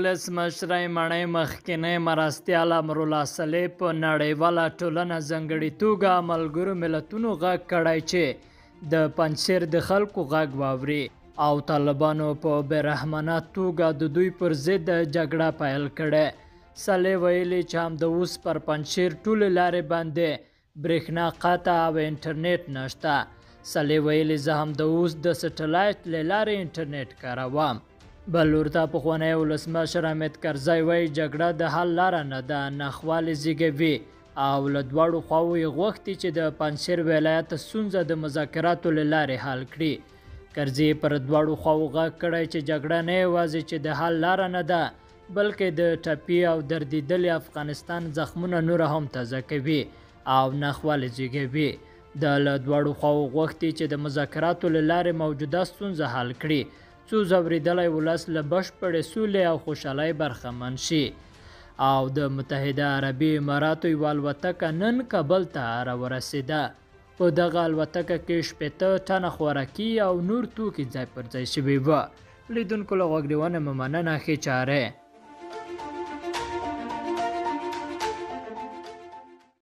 ولسمشر مڼۍ مخکینی مرستیال امرالله صالح په نړیواله ټولنه ځانګړې توګه ملګرو ملتونو غږ کړی چې د پنجشیر د خلکو غږ واوري او طالبانو په بېرحمانه توګه د دوی پر ضد جګړه پیل کړې. صالح ویلي چې همداوس پر پنجشیر ټولې لارې باندې برېښنا قطع او انټرنیټ نشته. صالح ویلي زه همداوس د سټلایټ له لارې انټرنیټ کاروم. بل ورته پخوانی ولسمشر حامد کرزی وایي جګړه د حل لاره نه ده، ناخوالې زېږوي او له دواړو خواوو یې غوښتي چې د پنجشیر ولایت ستونزه د مذاکراتو له لارې حل کړي. کرزي پر دواړو خواوو غږ کړی چې جګړه نه یوازې چې د حل لاره نه ده بلکې د ټپي او دردېدلي افغانستان زخمونه نور هم تازه کوي او ناخوالې زېږوي. د له دواړو خواوو غوښتي چې د مذاکراتو له لارې موجوده ستونزه حل کړي څو ځورېدلی ولس له بشپړې سولې او خوشحالۍ برخمن شي. او د متحده عربي اماراتو یوه الوتکه نن کابل ته راورسېده. په دغه الوتکه کې 80 ټنه خوراکي او نور توکي ځای پر ځای شوي وه. لیدونکو له غوږ نیونې مو مننه. ښې چارې.